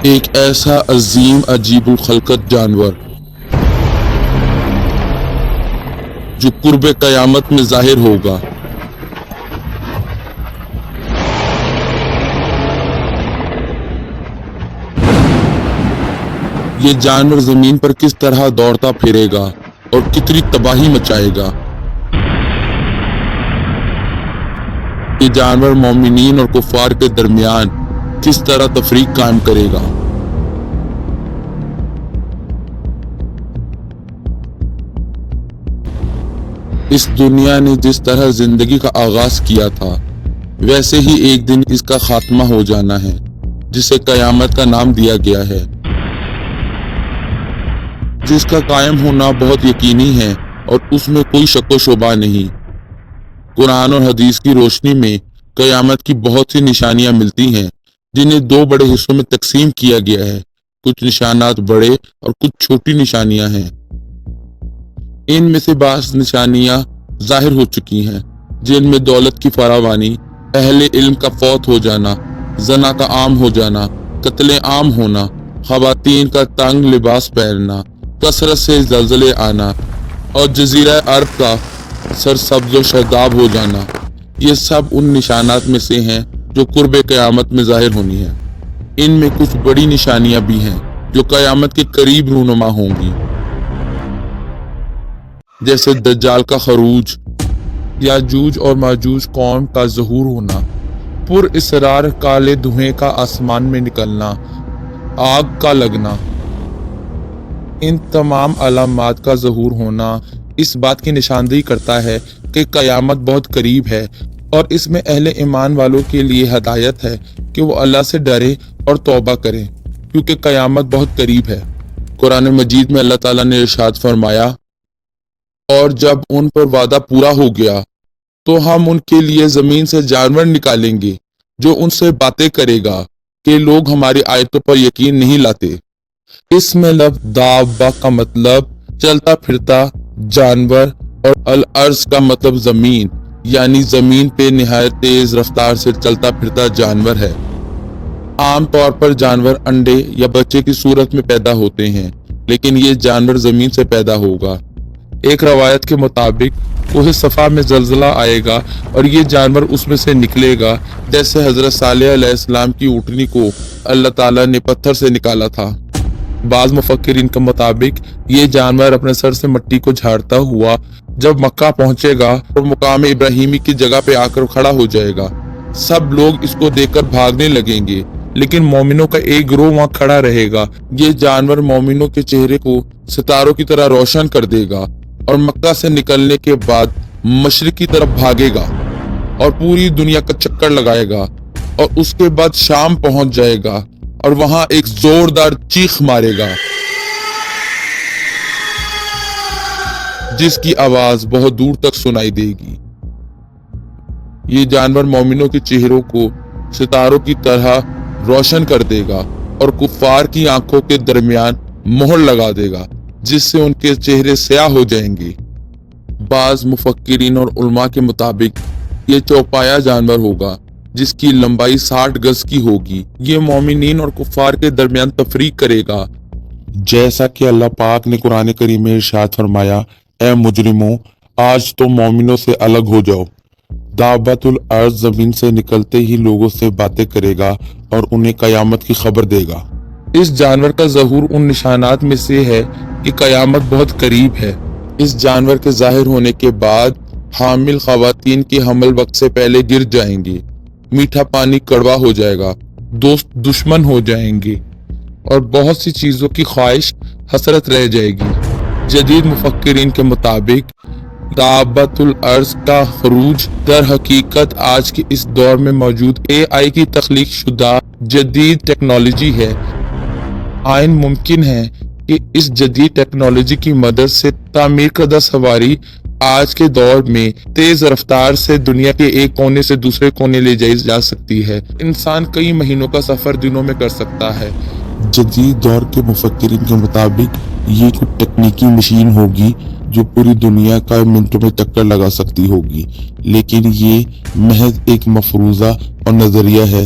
ایک ایسا عظیم عجیب الخلقت جانور جو قرب قیامت میں ظاہر ہوگا۔ یہ جانور زمین پر کس طرح دوڑتا پھرے گا اور کتنی تباہی مچائے گا۔ یہ جانور مومنین اور کفار کے درمیان کس طرح تفریق قائم کرے گا۔ اس دنیا نے جس طرح زندگی کا آغاز کیا تھا ویسے ہی ایک دن اس کا خاتمہ ہو جانا ہے، جسے قیامت کا نام دیا گیا ہے، جس کا قائم ہونا بہت یقینی ہے اور اس میں کوئی شک و شبہ نہیں۔ قرآن اور حدیث کی روشنی میں قیامت کی بہت سی نشانیاں ملتی ہیں، جنہیں دو بڑے حصوں میں تقسیم کیا گیا ہے۔ کچھ نشانات بڑے اور کچھ چھوٹی نشانیاں ہیں۔ ان میں سے بعض نشانیاں ظاہر ہو چکی ہیں، جن میں دولت کی فراوانی، اہل علم کا فوت ہو جانا، زنا کا عام ہو جانا، قتل عام ہونا، خواتین کا تنگ لباس پہننا، کثرت سے زلزلے آنا اور جزیرہ عرب کا سرسبز و شاداب ہو جانا۔ یہ سب ان نشانات میں سے ہیں جو قرب قیامت میں ظاہر ہونی ہیں۔ ان میں کچھ بڑی نشانیاں بھی ہیں جو قیامت کے قریب رونما ہوں گی، جیسے دجال کا خروج، یاجوج اور ماجوج قوم کا ظہور ہونا، پر اسرار کالے دھوئیں کا آسمان میں نکلنا، آگ کا لگنا۔ ان تمام علامات کا ظہور ہونا اس بات کی نشاندہی کرتا ہے کہ قیامت بہت قریب ہے، اور اس میں اہل ایمان والوں کے لیے ہدایت ہے کہ وہ اللہ سے ڈرے اور توبہ کریں، کیونکہ قیامت بہت قریب ہے۔ قرآن مجید میں اللہ تعالیٰ نے ارشاد فرمایا، اور جب ان پر وعدہ پورا ہو گیا تو ہم ان کے لیے زمین سے جانور نکالیں گے جو ان سے باتیں کرے گا کہ لوگ ہماری آیتوں پر یقین نہیں لاتے۔ اس میں لفظ دابہ کا مطلب چلتا پھرتا جانور اور الارض کا مطلب زمین، یعنی زمین پہ نہایت تیز رفتار سے چلتا پھرتا جانور ہے۔ عام طور پر جانور انڈے یا بچے کی صورت میں پیدا ہوتے ہیں، لیکن یہ جانور زمین سے پیدا ہوگا۔ ایک روایت کے مطابق کوہ صفا میں زلزلہ آئے گا اور یہ جانور اس میں سے نکلے گا، جیسے حضرت صالح علیہ السلام کی اونٹنی کو اللہ تعالیٰ نے پتھر سے نکالا تھا۔ بعض مفکرین کے مطابق یہ جانور اپنے سر سے مٹی کو جھاڑتا ہوا جب مکہ پہنچے گا اور مقام ابراہیمی کی جگہ پہ آ کر کھڑا ہو جائے گا۔ سب لوگ اس کو دیکھ کر بھاگنے لگیں گے، لیکن مومنوں کا ایک گروہ وہاں کھڑا رہے گا۔ یہ جانور مومنوں کے چہرے کو ستاروں کی طرح روشن کر دے گا اور مکہ سے نکلنے کے بعد مشرق کی طرف بھاگے گا اور پوری دنیا کا چکر لگائے گا، اور اس کے بعد شام پہنچ جائے گا اور وہاں ایک زوردار چیخ مارے گا جس کی آواز بہت دور تک سنائی دے گی۔ یہ جانور مومنوں کے چہروں کو ستاروں کی طرح روشن کر دے گا اور کفار کی آنکھوں کے درمیان مہر لگا دے گا، جس سے ان کے چہرے سیاہ ہو جائیں گے۔ بعض مفکرین اور علماء کے مطابق یہ چوپایا جانور ہوگا جس کی لمبائی 60 گز کی ہوگی۔ یہ مومنین اور کفار کے درمیان تفریق کرے گا، جیسا کہ اللہ پاک نے قرآن کریم میں ارشاد فرمایا، اے مجرموں، آج تم مومنوں سے الگ ہو جاؤ۔ دابۃ الارض زمین سے نکلتے ہی لوگوں سے باتیں کرے گا اور انہیں قیامت کی خبر دے گا۔ اس جانور کا ظہور ان نشانات میں سے ہے کہ قیامت بہت قریب ہے۔ اس جانور کے ظاہر ہونے کے بعد حامل خواتین کے حمل وقت سے پہلے گر جائیں گے، میٹھا پانی کڑوا ہو جائے گا، دوست دشمن ہو جائیں گے، اور بہت سی چیزوں کی خواہش حسرت رہ جائے گی۔ جدید مفکرین کے مطابق دابۃ الارض کا خروج در حقیقت آج کے اس دور میں موجود AI کی تخلیق شدہ جدید ٹیکنالوجی ہے۔ آئین ممکن ہے کہ اس جدید ٹیکنالوجی کی مدد سے تعمیر کردہ سواری آج کے دور میں تیز رفتار سے دنیا کے ایک کونے سے دوسرے کونے لے جائی جا سکتی ہے۔ انسان کئی مہینوں کا سفر دنوں میں کر سکتا ہے۔ جدید دور کے مفکرین کے مطابق یہ کچھ تکنیکی مشین ہوگی جو پوری دنیا کا منٹوں میں چکر لگا سکتی ہوگی، لیکن یہ محض ایک مفروضہ اور نظریہ ہے